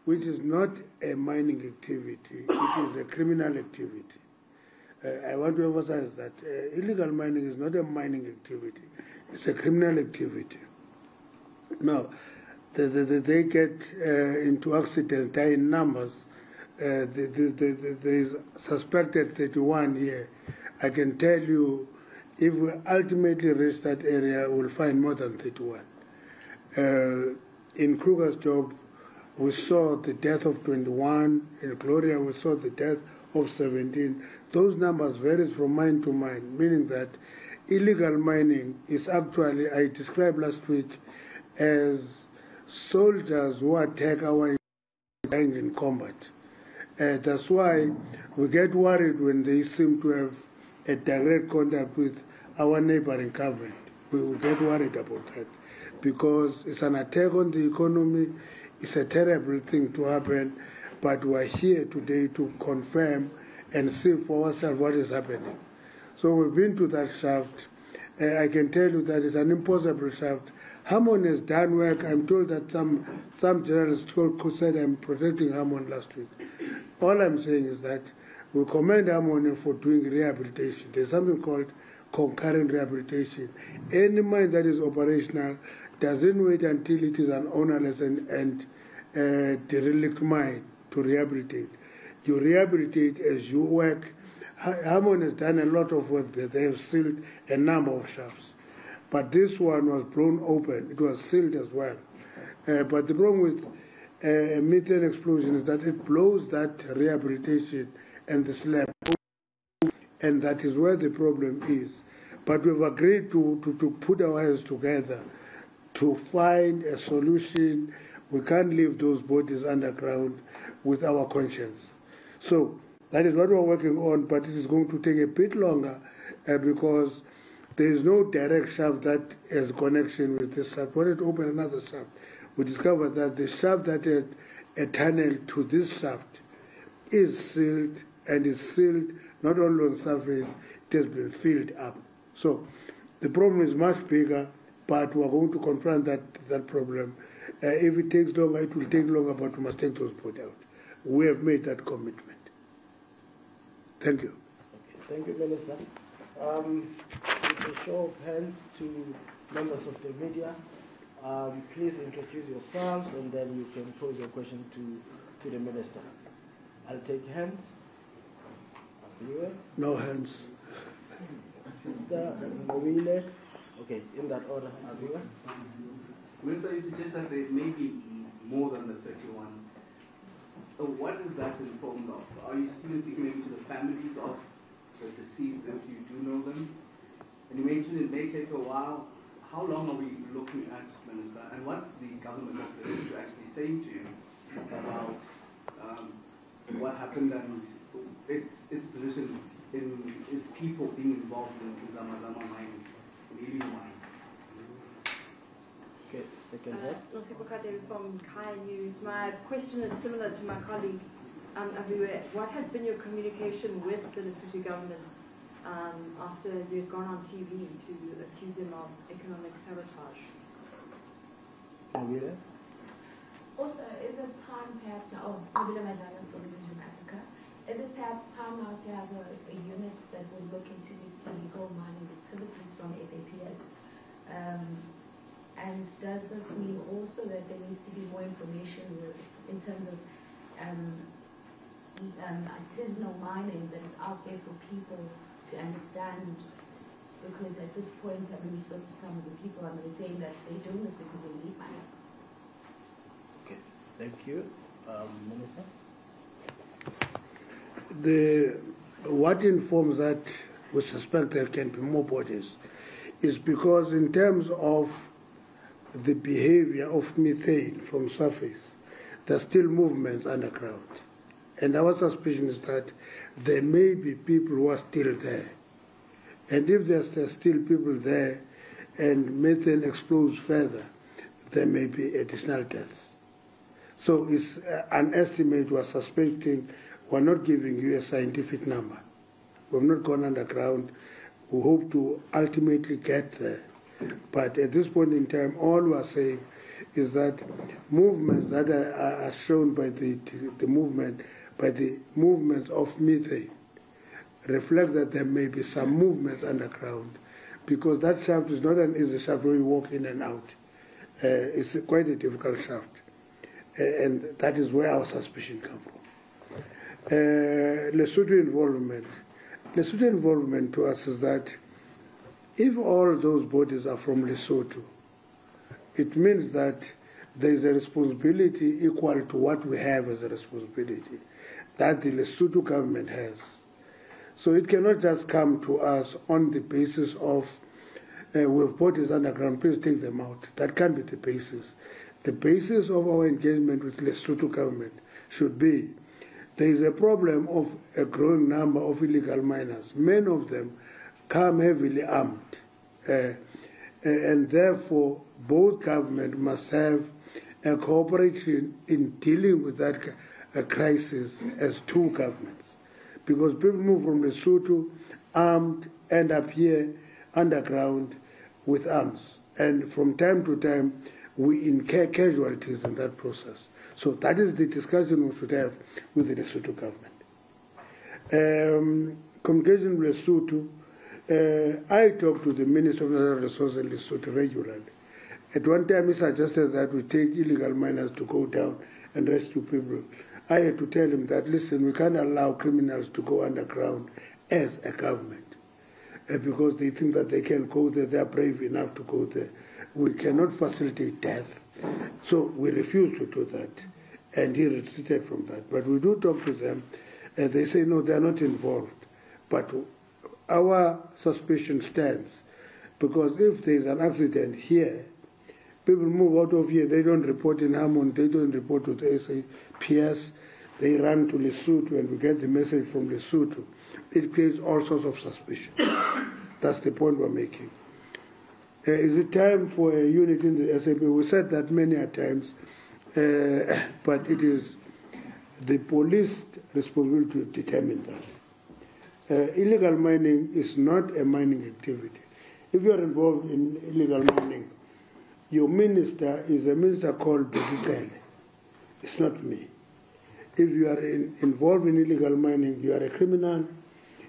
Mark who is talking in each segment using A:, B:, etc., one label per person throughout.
A: which is not a mining activity, it is a criminal activity. I want to emphasize that illegal mining is not a mining activity, it's a criminal activity. Now, they get into accidents, die in numbers. There is suspected 31 here. I can tell you, if we ultimately reach that area, we'll find more than 31. In Kruger's job, we saw the death of 21. In Gloria, we saw the death of 17. Those numbers vary from mine to mine, meaning that illegal mining is actually, I described last week, as soldiers who attack our dying in combat. That's why we get worried when they seem to have a direct contact with our neighboring government. We will get worried about that because it's an attack on the economy. It's a terrible thing to happen, but we are here today to confirm and see for ourselves what is happening. So we've been to that shaft. I can tell you that it's an impossible shaft. Hammond has done work. I'm told that some journalists said I'm protecting Hammond last week. All I'm saying is that we commend Hammond for doing rehabilitation. There's something called concurrent rehabilitation. Any mine that is operational doesn't wait until it is an ownerless and derelict mine to rehabilitate. You rehabilitate as you work. Hammond has done a lot of work there. They have sealed a number of shafts. But this one was blown open. It was sealed as well. But the problem with a methane explosion is that it blows that rehabilitation and the slab, and that is where the problem is. But we've agreed to put our heads together to find a solution. We can't leave those bodies underground with our conscience. So that is what we're working on, but it is going to take a bit longer because there is no direct shaft that has connection with this shaft. When it opened another shaft, we discovered that the shaft that had a tunnel to this shaft is sealed, and is sealed not only on surface, it has been filled up. So the problem is much bigger, but we're going to confront that problem. If it takes longer, it will take longer, but we must take those put out. We have made that commitment. Thank you.
B: Okay. Thank you, Minister. It's a show of hands to members of the media. Please introduce yourselves, and then you can pose your question to the Minister. I'll take hands.
A: No hands.
B: Sister Mowile. Okay, in that order.
C: Minister, you suggest that there may be more than the 31. So what is that informed of? Are you speaking maybe to the families of the deceased, if you do know them? And you mentioned it may take a while. How long are we looking at, Minister? And what's the government of the to actually say to you about what happened and its position in its people being involved in Zamazama mining, in illegal mining?
B: Okay, second head.
D: From Kai News. My question is similar to my colleague Aviwe. What has been your communication with the Lesotho government after they've gone on TV to accuse him of economic sabotage?
B: Aviwe?
E: Also, is it time perhaps, from Vision Africa, is it perhaps time now to have a unit that will look into these illegal mining activities from SAPS? And does this mean also that there needs to be more information in terms of artisanal mining that is out there for people to understand? Because at this point, we spoke to some of the people, and they're saying that they're doing this because they need money.
B: Okay, thank you. Minister?
A: What informs that we suspect there can be more bodies is because in terms of the behavior of methane from surface, there are still movements underground. And our suspicion is that there may be people who are still there. And if there's still people there and methane explodes further, there may be additional deaths. So it's an estimate we're suspecting. We're not giving you a scientific number. We've not gone underground. We hope to ultimately get there. But at this point in time, all we are saying is that movements that are shown by the movements of methane reflect that there may be some movements underground, because that shaft is not an easy shaft where you walk in and out. It's quite a difficult shaft, and that is where our suspicion comes from. Lesotho involvement. Lesotho involvement to us is that if all those bodies are from Lesotho, it means that there is a responsibility equal to what we have as a responsibility that the Lesotho government has. So it cannot just come to us on the basis of we have bodies underground, please take them out. That can't be the basis. The basis of our engagement with Lesotho government should be there is a problem of a growing number of illegal miners. Many of them come heavily armed. And therefore, both governments must have a cooperation in dealing with that crisis as two governments. Because people move from Lesotho armed, end up here underground with arms. And from time to time, we incur casualties in that process. So that is the discussion we should have with the Lesotho government. Communication with Lesotho, I talk to the Minister of Natural Resources in Lesotho regularly. At one time, he suggested that we take illegal miners to go down and rescue people. I had to tell him that, listen, we can't allow criminals to go underground as a government because they think that they can go there, they are brave enough to go there. We cannot facilitate death. So we refused to do that, and he retreated from that. But we do talk to them, and they say, no, they are not involved. But our suspicion stands, because if there is an accident here, people move out of here, they don't report in Hammond, they don't report to the SAPS, they run to Lesotho, and we get the message from Lesotho. It creates all sorts of suspicion. That's the point we're making. Is it time for a unit in the SAP? We said that many a times, but it is the police responsibility to determine that. Illegal mining is not a mining activity. If you are involved in illegal mining, your minister is a minister called Bedukele. It's not me. If you are involved in illegal mining, you are a criminal,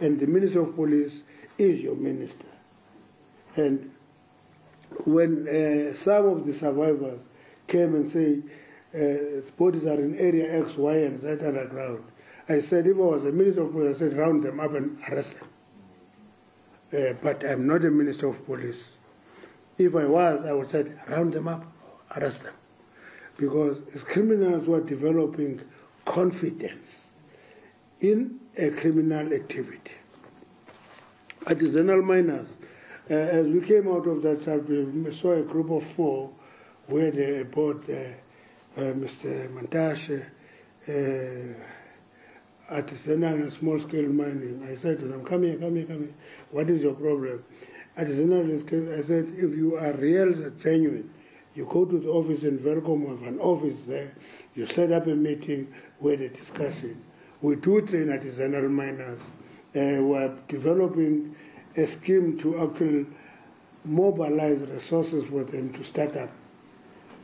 A: and the Minister of Police is your minister. And when some of the survivors came and say bodies are in area X, Y, and Z underground, I said, if I was a Minister of Police, I said, round them up and arrest them. But I'm not a Minister of Police. If I was, I would say, round them up, arrest them. Because as criminals who are developing confidence in a criminal activity. Artisanal miners, as we came out of that chapter, we saw a group of 4 where they bought Mr. Mantashe, artisanal and small-scale mining. I said to them, come here. What is your problem? Artisanal is, I said, if you are real, genuine, you go to the office in Velcom, we have an office there, you set up a meeting where the discussion. We do train artisanal miners. We are developing a scheme to actually mobilize resources for them to start up.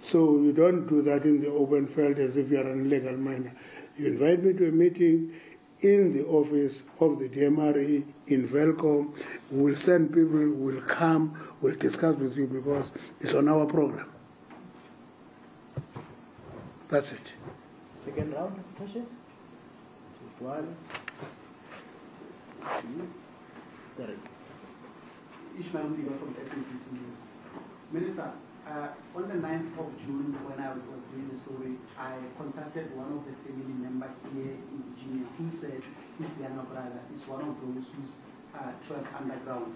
A: So you don't do that in the open field as if you are an illegal miner. You invite me to a meeting in the office of the DMRE in Velcom. We'll send people, we'll come, we'll discuss with you because it's on our program. That's it.
B: Second round of questions? Just 1, 2, 3.
C: Ishmael Mliga from SABC News. Minister, on the 9th of June, when I was doing the story, I contacted one of the family members here in Virginia who said his younger brother is one of those who's trapped underground.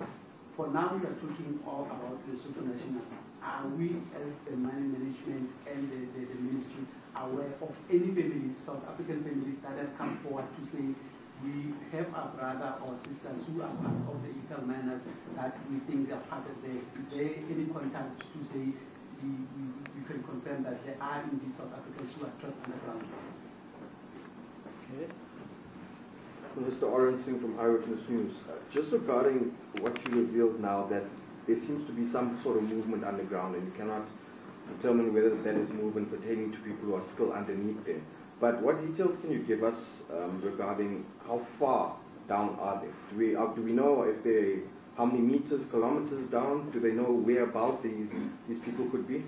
C: For now, we are talking all about the Lesotho nationals. Are we, as the mining management and the ministry, aware of any families, South African families, that have come forward to say we have our brother or sisters who are part of the illegal miners that we think they are part of there? Is there any contact to say you can confirm that there are indeed South Africans who are trapped underground?
B: Okay.
F: Mr. Oren Singh from Eyewitness News. Just regarding what you revealed now, that there seems to be some sort of movement underground and you cannot determine whether that is movement pertaining to people who are still underneath there. But what details can you give us regarding how far down are they? Do we know if they, how many meters, kilometers down? Do they know whereabout these people could be?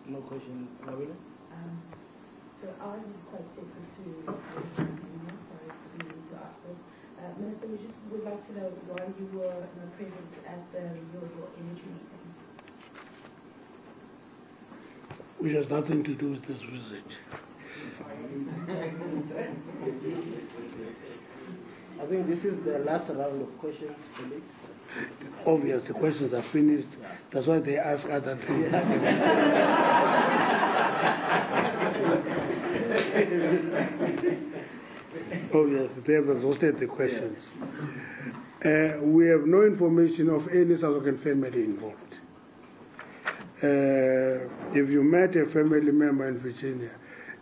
B: No question, Ravina?
E: So ours is quite separate to sorry for me to ask this. Minister, we just would like to know why you were not present at the renewable energy meeting.
A: Which has nothing to do with this visit.
B: I think this is the last round of questions, colleagues.
A: Obvious, the questions are finished. That's why they ask other things. Obvious, they have exhausted the questions. We have no information of any South African family involved. If you met a family member in Virginia,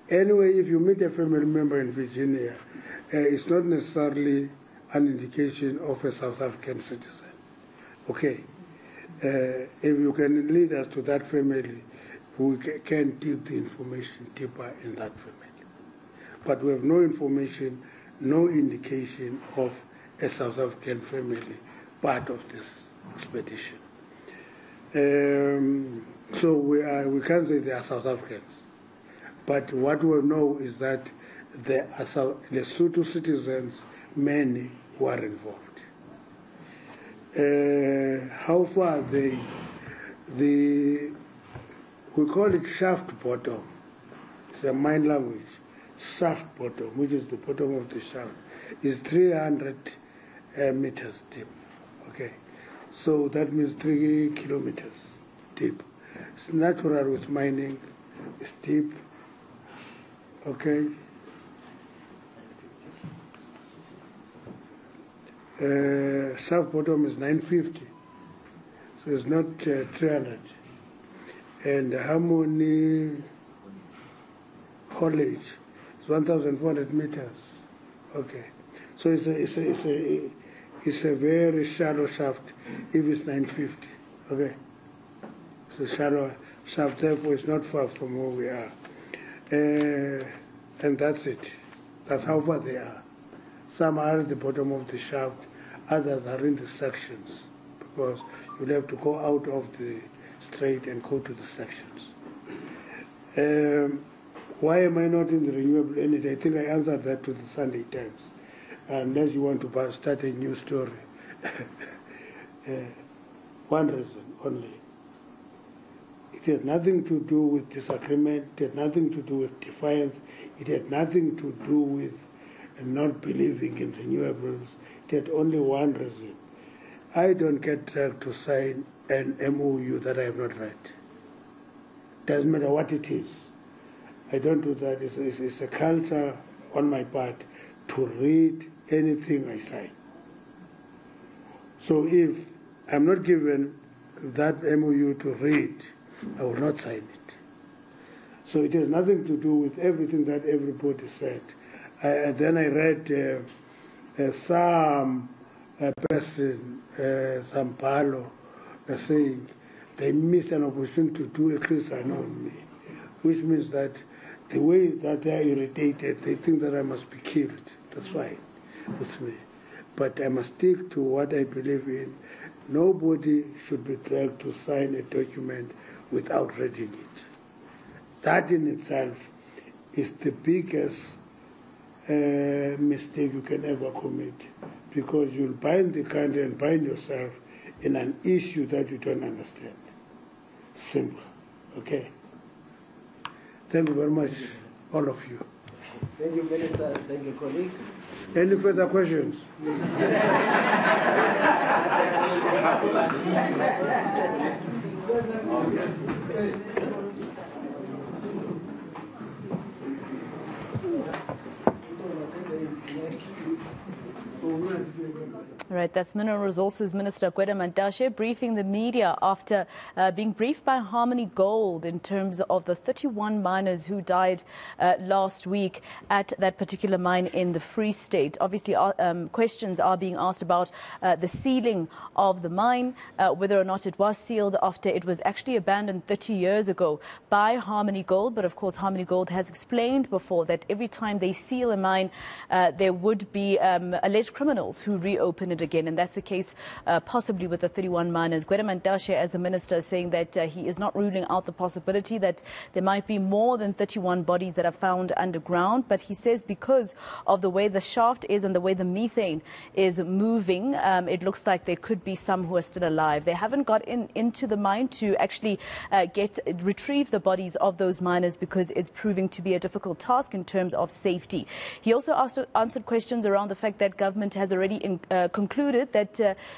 A: anyway, if you meet a family member in Virginia, it's not necessarily an indication of a South African citizen. Okay. If you can lead us to that family, we can dig the information deeper in that family. But we have no information, no indication of a South African family part of this expedition. So we can't say they are South Africans. But what we know is that there are Lesotho citizens, many who are involved. How far we call it shaft bottom. It's a mine language. Shaft bottom, which is the bottom of the shaft, is 300 meters deep. Okay, so that means 3 kilometers deep. It's natural with mining. It's deep. Okay. Shaft bottom is 950, so it's not 300. And Harmony haulage is 1,400 meters. Okay, so it's a very shallow shaft if it's 950. Okay, it's a shallow shaft, therefore it's not far from where we are. And that's it. That's how far they are. Some are at the bottom of the shaft, others are in the sections, because you'll have to go out of the straight and go to the sections. Why am I not in the renewable energy? I think I answered that to the Sunday Times, unless you want to start a new story. One reason only. It had nothing to do with disagreement, it had nothing to do with defiance, it had nothing to do with not believing in renewables. It had only one reason. I don't get dragged to sign an MOU that I have not read. Doesn't matter what it is. I don't do that. It's a culture on my part to read anything I sign. So if I'm not given that MOU to read, I will not sign it. So it has nothing to do with everything that everybody said. Then I read some person, some Palo, saying they missed an opportunity to do a Christian on me, which means that the way that they are irritated, they think that I must be killed. That's fine with me. But I must stick to what I believe in. Nobody should be dragged to sign a document without reading it. That in itself is the biggest mistake you can ever commit, because you'll bind the country and bind yourself in an issue that you don't understand. Simple. Okay? Thank you very much, all of you.
B: Thank you, Minister. Thank you, colleagues.
A: Any further questions?
G: Right, that's Mineral Resources Minister Gwede Mantashe briefing the media after being briefed by Harmony Gold in terms of the 31 miners who died last week at that particular mine in the Free State. Obviously, questions are being asked about the sealing of the mine, whether or not it was sealed after it was actually abandoned 30 years ago by Harmony Gold. But of course, Harmony Gold has explained before that every time they seal a mine, there would be alleged criminals who reopen it again, and that's the case possibly with the 31 miners. Gwede Mantashe, as the minister, saying that he is not ruling out the possibility that there might be more than 31 bodies that are found underground, but he says because of the way the shaft is and the way the methane is moving, it looks like there could be some who are still alive. They haven't got into the mine to actually retrieve the bodies of those miners because it's proving to be a difficult task in terms of safety. He also answered questions around the fact that government has already concluded that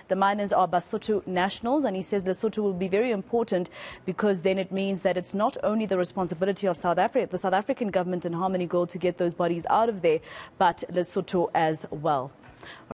G: the miners are Basotho nationals, and he says Lesotho will be very important because then it means that it's not only the responsibility of South Africa, the South African government and Harmony Gold to get those bodies out of there, but Lesotho as well.